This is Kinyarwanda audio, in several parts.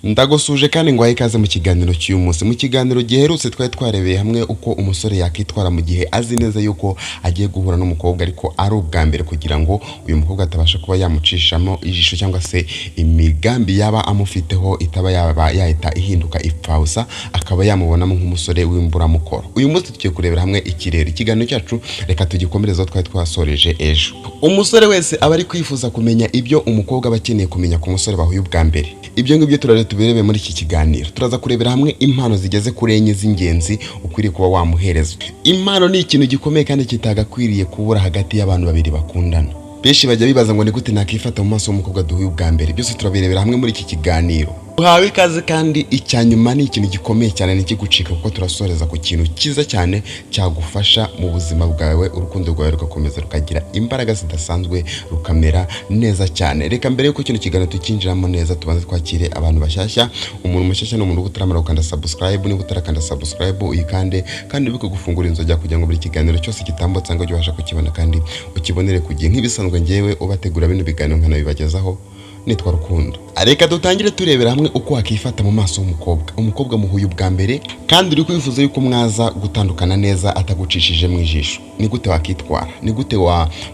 Ndagusuje kandi ngo ikaze mu kiganiro cy'uyu munsi. Mu kiganiro giherutse twari twarebeye hamwe uko umusore yakitwara mu gihe azi neza yuko agiye guhura n'umukobwa ariko ari ubwa mbere, kugira ngo uyu mukobwa atabasha kuba yamucishamo ijisho cyangwa se imigambi yaba amufiteho itaba yahita ihinduka ipfausa, akaba yamubonamo nk'umusore w'imburamukoro. Uyu munsi tugiye kurebera hamwe ikirere. Ikiganiro cyacu reka tugikomereza twari twasoreje ejo. Umusore wese aba ari kwifuza kumenya ibyo umukobwa bakeneye kumenya ku musore bahuye ubwa mbere. Ibyo ngibyo tuberebe muri iki kiganiro. Turaza kurebera hamwe impano zigeze kuri enye z'ingenzi ukwiriye kuba wamuhereza. Impano ni ikintu gikomeye kandi kitagakwiriye kubura hagati y'abantu babiri bakundana. Benshi bajya bibaza ngo ni gute nakifata mu maso y'umukobwa duhuye ubwa mbere. Byose turabirebera hamwe muri iki kiganiro. Uhawe ikaze kandi icyanyuma ni ikintu gikomeye cyane nikigucika, kuko turasoreza ku kintu cyiza cyane cyagufasha mu buzima bwawe, urukundo rwawe rugakomeza rukagira imbaraga zidasanzwe, rukamera neza cyane. Reka mbere yuko kino kiganiro tukinjiramo neza tubanze twakire abantu bashyashya. Umuntu mushyashya ni umuntu utaramara gukanda subscribe. Niba utarakanda subscribe uyikande, kandi biko gufungura inzogera kugira ngo buri kiganiro cyose kitambutse ngo ubashe kukibona kandi ukibonere ku gihe. Nk'ibisanzwe ngewe ubategura bino biganiro nkanabibagezaho, nitwa Rukundo. Reka dutangire turebera hamwe uko wakifata mu maso y'umukobwa. Umukobwa muhuye ubwa mbere kandi uri kwifuza yuko mwaza gutandukana neza atagucishije mu ijisho. Ni gute wakitwara? Ni gute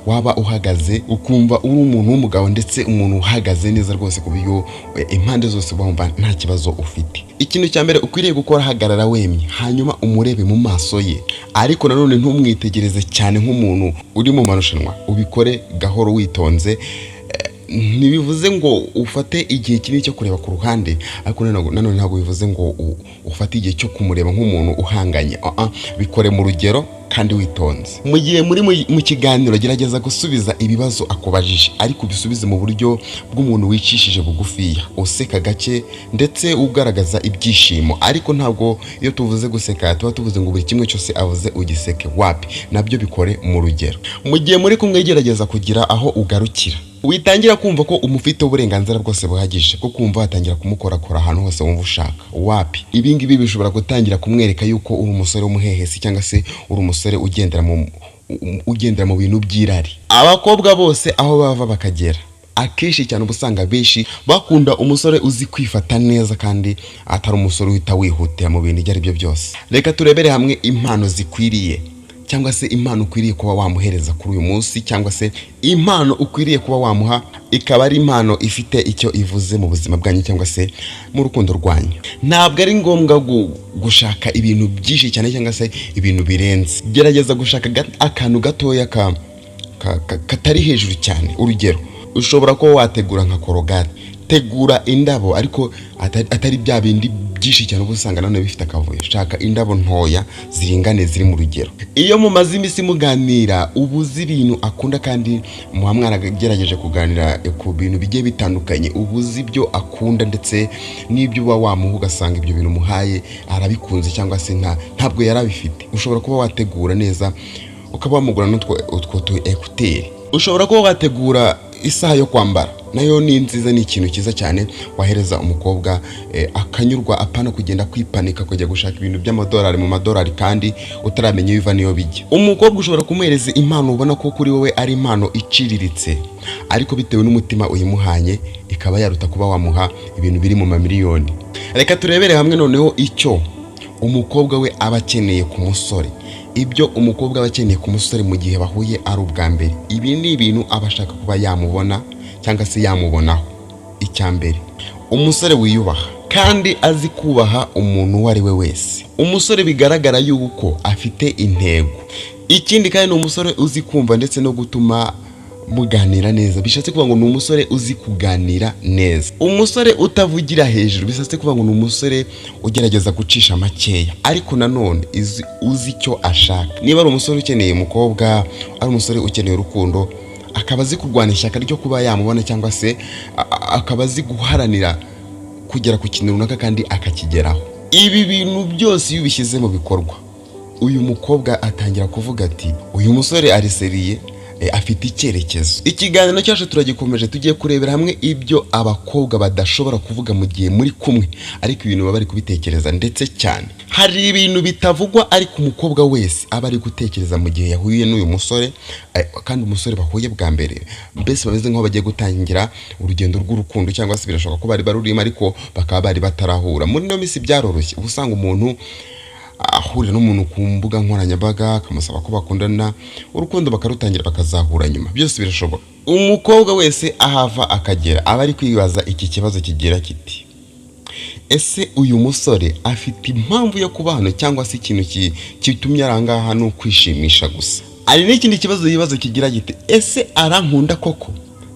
waba uhagaze ukumva uri umuntu w'umugabo, ndetse umuntu uhagaze neza rwose ku buryo impande zose bumva nta kibazo ufite? Ikintu cya mbere ukwiriye gukora, hagarara wemye, hanyuma umurebe mu maso ye, ariko nanone ntumwitegereze cyane nk'umuntu uri mu marushanwa. Ubikore gahoro witonze. Ntibivuze ngo ufate igihe kinini cyo kureba ku ruhande, ariko nanone ntabwo bivuze ngo ufate igihe cyo kumureba nk'umuntu uhanganye. Bikore mu rugero kandi witonze. Mu gihe muri mu kiganiro gerageza gusubiza ibibazo akubajije, ariko bisubize mu buryo bw'umuntu wicishije bugufiya, useka gake ndetse ugaragaza ibyishimo. Ariko ntabwo iyo tuvuze guseka tuba tuvuze ngo buri kimwe cyose avuze ugiseke. Wapi, nabyo bikore mu rugero. Mu gihe muri kumwe gerageza kugira aho ugarukira. Witangira kumva ko umufite uburenganzira bwose buhagije ko kumva watangira kumukorakora ahantu hose wumva ushaka. Wapi, ibi ngibi bishobora gutangira kumwereka yuko uri umusore w'umuhehesi cyangwa se uri umusore ugendera mu bintu by'irari. Abakobwa bose aho bava bakagera, akenshi cyane ubusanga benshi bakunda umusore uzi kwifata neza kandi atari umusore uhita wihutira mu bintu ibyo ari byo byose. Reka turebere hamwe impano zikwiriye cyangwa se impano ukwiriye kuba wamuhereza kuri uyu munsi, cyangwa se impano ukwiriye kuba wamuha ikaba ari impano ifite icyo ivuze mu buzima bwanyu cyangwa se mu rukundo rwanyu. Ntabwo ari ngombwa gushaka ibintu byinshi cyane cyangwa se ibintu birenze. Gerageza gushaka akantu gatoya katari hejuru cyane. Urugero, ushobora kuba wategura nka korogate. Tegura indabo ariko atari bya bindi byinshi cyane ubusanga none bifite akavuyo. Shaka indabo ntoya ziringane ziri mu rugero. Iyo mumaze imisi muganira, ubuzi ibintu akunda kandi mwagerageje kuganira ku bintu bigiye bitandukanye, ubuzi ibyo akunda ndetse n'ibyo uba wamuha, ugasanga ibyo bintu muhaye arabikunze cyangwa se ntabwo yarabifite. Ushobora kuba wategura neza, ukaba wamugura n'utwo tu ekuteri. Ushobora kuba wategura isaha yo kwambara, nayo ni nziza, ni ikintu cyiza cyane wahereza umukobwa akanyurwa, apana kugenda kwipanika kujya gushaka ibintu by'amadolari mu madolari kandi utaramenya ibiva niyo bijya. Umukobwa ushobora kumuhereza impano ubona ko kuri wowe ari impano iciriritse, ariko bitewe n'umutima uyimuhanye ikaba yaruta kuba wamuha ibintu biri mu mamiliyoni. Reka turebere hamwe noneho icyo umukobwa we aba akeneye ku musore. Ibyo umukobwa aba akeneye ku musore mu gihe bahuye ari ubwa mbere, ibi ni ibintu aba ashaka kuba yamubona cyangwa se yamubonaho. Icya mbere, umusore wiyubaha kandi azi kubaha umuntu uwo ari we wese. Umusore bigaragara yuko afite intego. Ikindi kandi ni umusore uzi kumva ndetse no gutuma muganira neza. Bishatse kuvuga ngo ni umusore uzi kuganira neza. Umusore utavugira hejuru. Bishatse kuvuga ngo ni umusore ugerageza gucisha makeya, ariko nanone uzi icyo ashaka. Niba ari umusore ukeneye umukobwa, ari umusore ukeneye urukundo, akaba azi kurwana ishyaka ryo kuba yamubona, cyangwa se akaba azi guharanira kugera ku kintu runaka kandi akakigeraho. Ibi bintu byose iyo ubishyize mu bikorwa, uyu mukobwa atangira kuvuga ati uyu musore ari seriye afite icyerekezo. Ikiganiro cyacu turagikomeje, tugiye kurebera hamwe ibyo abakobwa badashobora kuvuga mu gihe muri kumwe, ariko ibintu baba bari kubitekereza ndetse cyane. Hari ibintu bitavugwa ariko umukobwa wese aba ari gutekereza mu gihe yahuye n'uyu musore, kandi umusore bahuye bwa mbere mbese bameze nk'aho bagiye gutangira urugendo rw'urukundo, cyangwa se birashoboka ko bari barurimo ariko bakaba bari batarahura. Muri no minsi byaroroshye, usanga umuntu ahurira n'umuntu ku mbuga nkoranyambaga akamusaba ko bakundana, urukundo bakarutangira bakazahura nyuma, byose birashoboka. Umukobwa wese ahava akagera aba ari kwibaza iki kibazo kigira kiti: ese uyu musore afite impamvu yo kuba hano, cyangwa se ikintu kitumye arangaha no kwishimisha gusa? Ari n'ikindi kibazo yibaza kigira giti: ese arankunda koko,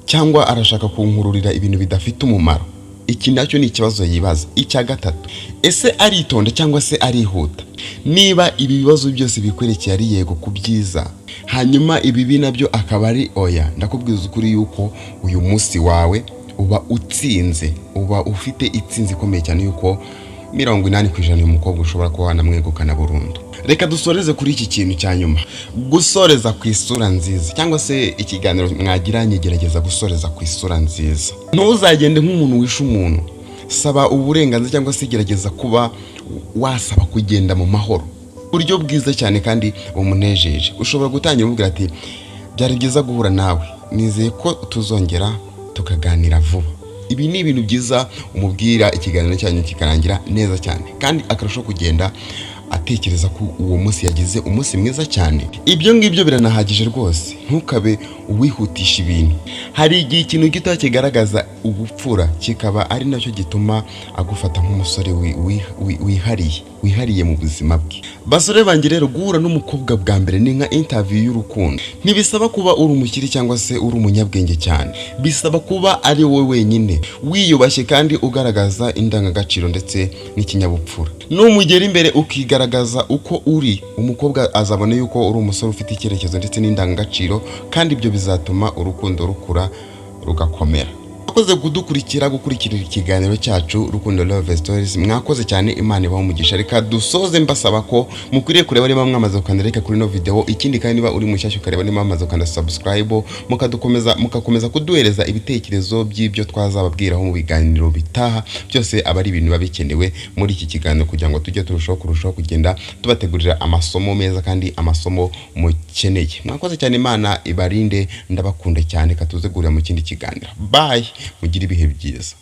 cyangwa arashaka kunkururira ibintu bidafite umumaro? Iki nacyo ni ikibazo yibaza. Icya gatatu, ese aritonda cyangwa se arihuta? Niba ibi bibazo byose bikwerekeye ari yego ku byiza, hanyuma ibibi nabyo akaba ari oya, ndakubwiza ukuri yuko uyu munsi wawe uba utsinze, uba ufite itsinzi ikomeye cyane yuko 80% y'umukobwa ushobora kuba wanamwegukana burundu. Reka dusoreze kuri iki kintu cya nyuma, gusoreza ku isura nziza, cyangwa se ikiganiro mwagiranye gerageza gusoreza ku isura nziza. Ntuzagende nk'umuntu wishe umuntu, saba uburenganzira cyangwa se gerageza kuba wasaba kugenda mu mahoro, buryo bwiza cyane kandi bumunejeje. Ushobora gutangira umubwira ati: byari byiza guhura nawe, nizeye ko tuzongera tukaganira vuba. Ibi ni ibintu byiza umubwira, ikiganiro cyanyu kikarangira neza cyane, kandi akarusho kugenda atekereza ko uwo munsi yagize umunsi mwiza cyane. Ibyo ngibyo biranahagije rwose, ntukabe uwihutisha ibintu. Hari igihe ikintu gito kigaragaza ubupfura kikaba ari nacyo gituma agufata nk'umusore wihariye mu buzima bwe. Basore banjye rero, guhura n'umukobwa bwa mbere ni nka interview y'urukundo. Ntibisaba kuba uri umukiri cyangwa se uri umunyabwenge cyane, bisaba kuba ari wowe wenyine wiyubashye kandi ugaragaza indangagaciro ndetse n'ikinyabupfura. Numugera imbere ukigaragaza uko uri, umukobwa azabona yuko uri umusore ufite icyerekezo ndetse n'indangagaciro, kandi ibyo bizatuma urukundo rukura rugakomera. Mwakoze gukurikira ikiganiro cyacu Rukundo Love Stories. Mwakoze cyane, Imana ibahe umugisha. Reka dusoze mbasaba ko mukwiriye kureba niba mwamaze gukanda kuri no video. Ikindi kandi niba uri mushyashya ukareba niba mwamaze gukanda subscribe, mukakomeza kuduhereza ibitekerezo by'ibyo twazababwiraho mu biganiro bitaha. Byose aba ari ibintu babikenewe muri iki kiganiro kugira ngo tujye kurushaho kugenda tubategurira amasomo meza kandi amasomo mukeneye. Mwakoze cyane, Imana ibarinde, ndabakunda cyane. Katuzegurira mu kindi kiganiro. Bye, mugire ibihe byiza.